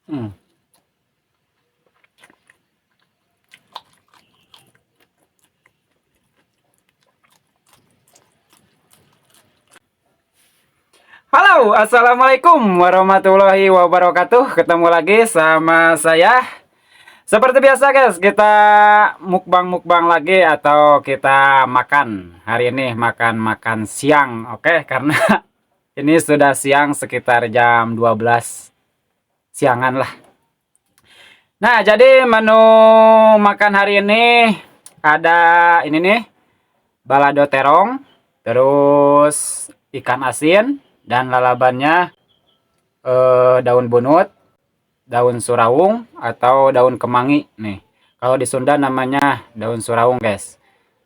Hmm. Halo, assalamualaikum warahmatullahi wabarakatuh. Ketemu lagi sama saya. Seperti biasa guys, kita mukbang-mukbang lagi atau kita makan. Hari ini makan-makan siang, oke? Karena ini sudah siang sekitar jam 12 siangan lah. Nah, jadi menu makan hari ini ada ini nih, balado terong, terus ikan asin dan lalabannya daun bunut, daun surawung atau daun kemangi nih. Kalau di Sunda namanya daun surawung, guys.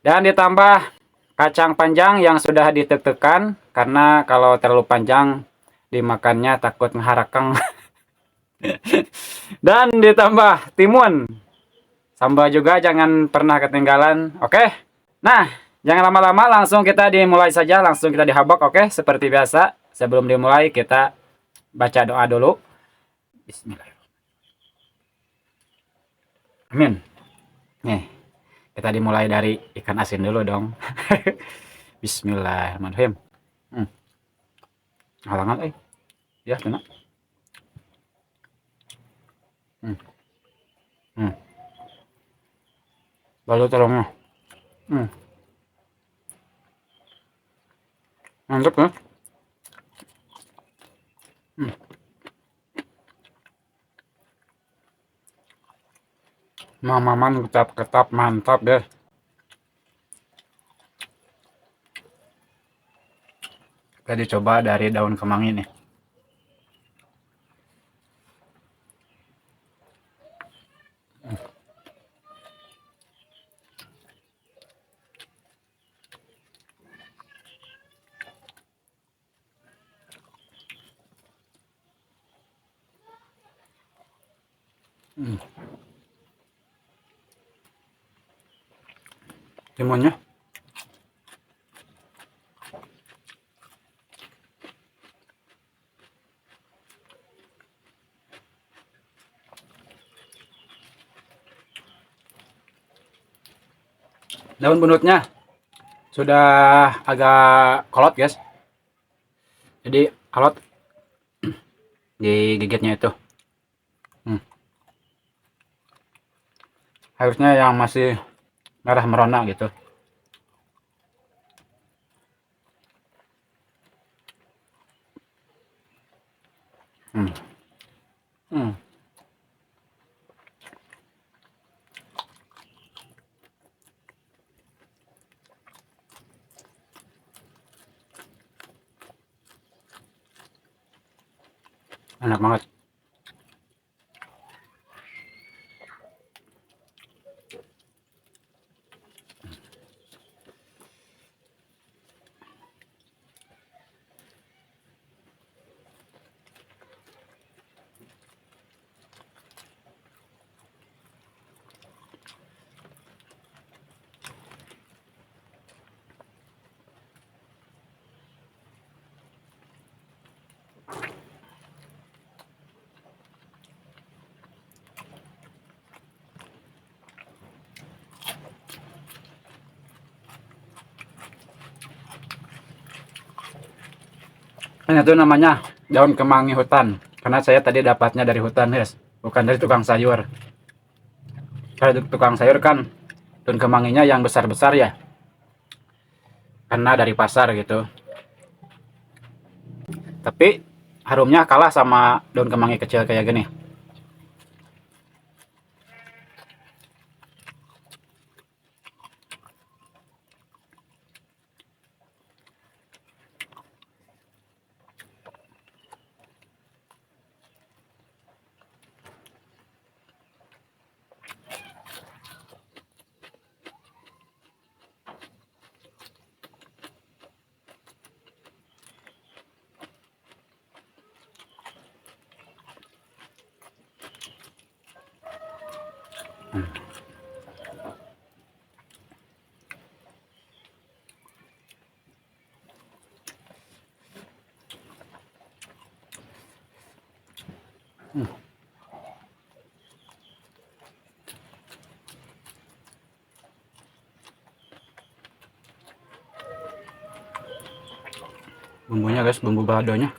Dan ditambah kacang panjang yang sudah ditekan karena kalau terlalu panjang dimakannya takut ngeharakeng. Dan ditambah timun. Sambal juga jangan pernah ketinggalan. Oke. Nah, jangan lama-lama, langsung kita dimulai saja, langsung kita dihabok, oke? Seperti biasa, sebelum dimulai kita baca doa dulu. Bismillahirrahmanirrahim. Amin. Nih, kita dimulai dari ikan asin dulu dong. Bismillahirrahmanirrahim. Hmm. Halangan, ya, kena. Hmm. Hmm. Lalu terongnya. Hmm. Mantap ya. Hmm. Mamaman ketap-ketap mantap deh. Kita dicoba dari daun kemangi nih. Hmm. Timunnya. Daun bunutnya sudah agak kolot, guys. Jadi kolot di gigitnya itu. Hmm. Harusnya yang masih merah merona gitu. Hmm. Hmm. Enak banget. Ini tuh namanya daun kemangi hutan. Karena saya tadi dapatnya dari hutan, guys. Bukan dari tukang sayur. Kalau tukang sayur kan daun kemanginya yang besar-besar ya. Karena dari pasar gitu. Tapi harumnya kalah sama daun kemangi kecil kayak gini. Bumbunya guys, bumbu baladonya.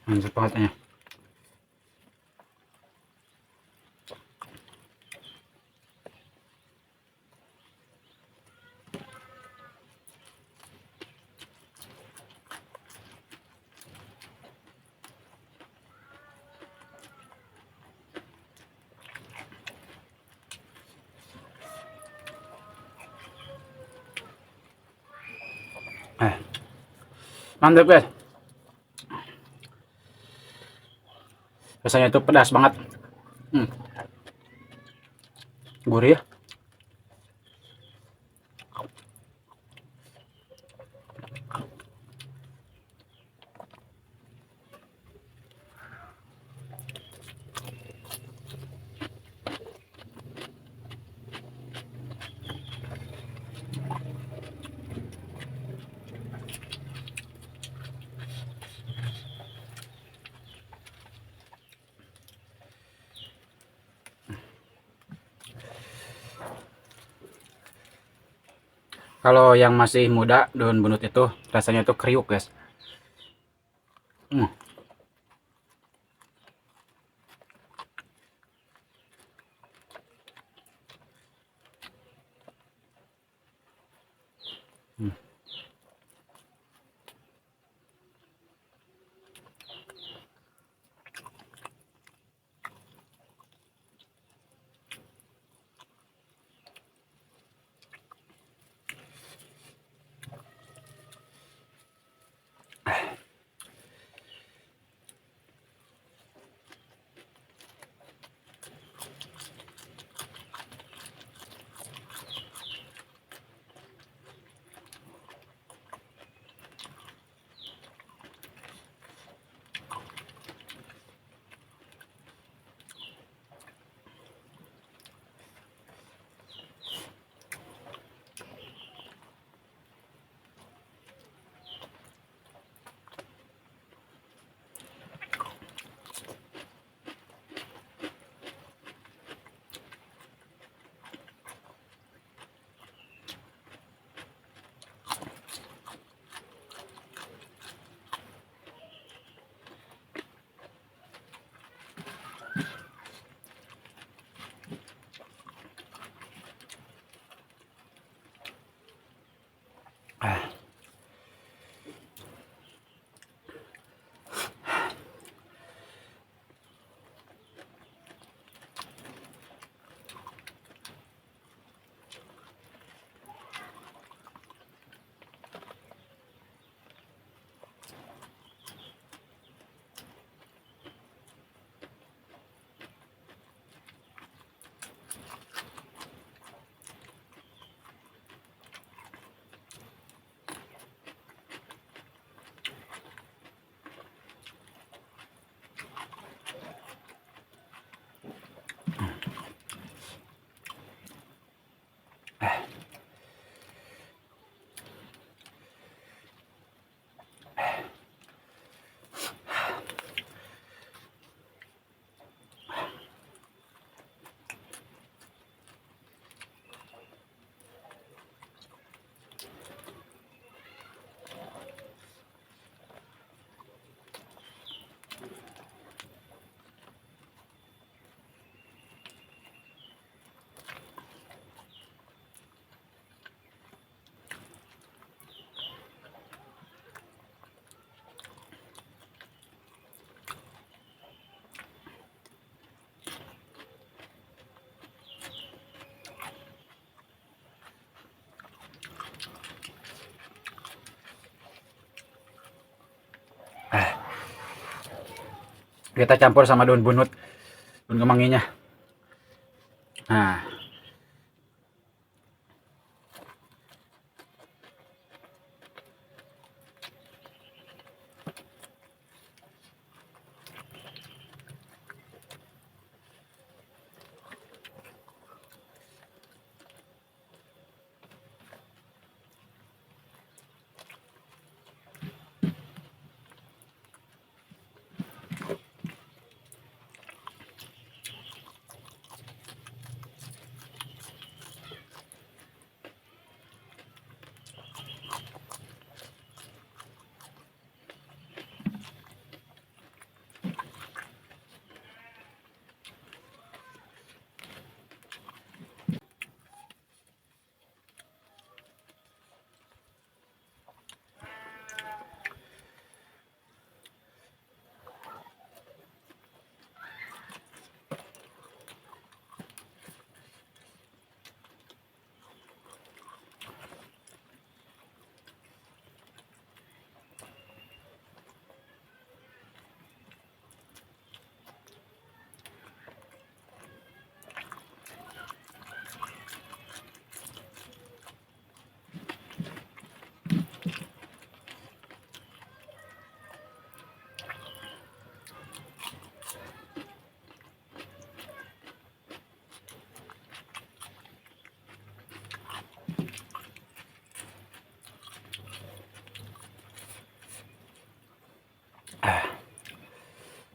Mantap banget ya. Eh, mantap guys. Rasanya itu pedas banget. Hmm, gurih. Kalau yang masih muda, daun bunut itu rasanya itu kriuk guys. Hmm. Hmm. Kita campur sama daun bunut, daun kemanginya. Nah,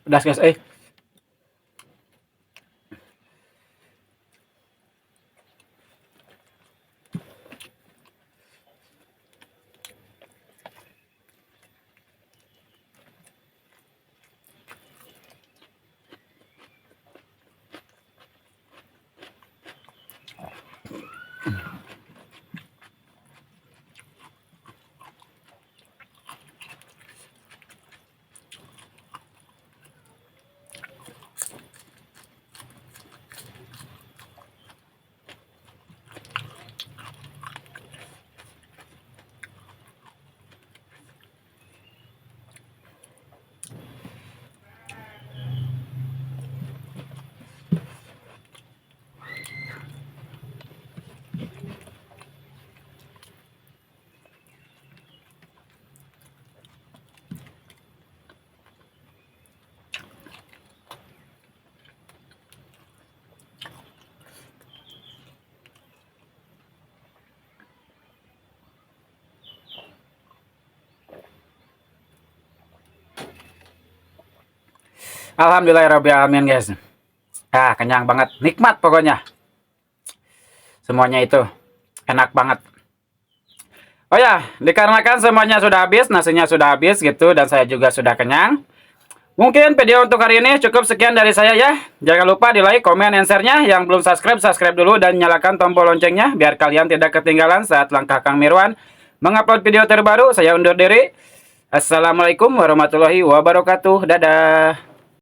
Pedas guys, Alhamdulillahirobbilalamin guys. Kenyang banget, nikmat pokoknya. Semuanya itu enak banget. Oh ya, dikarenakan semuanya sudah habis, nasinya sudah habis gitu, dan saya juga sudah kenyang. Mungkin video untuk hari ini cukup sekian dari saya ya. Jangan lupa di like, komen, dan share-nya. Yang belum subscribe, subscribe dulu dan nyalakan tombol loncengnya biar kalian tidak ketinggalan saat langkah Kang Mirwan mengupload video terbaru. Saya undur diri. Assalamualaikum warahmatullahi wabarakatuh. Dadah.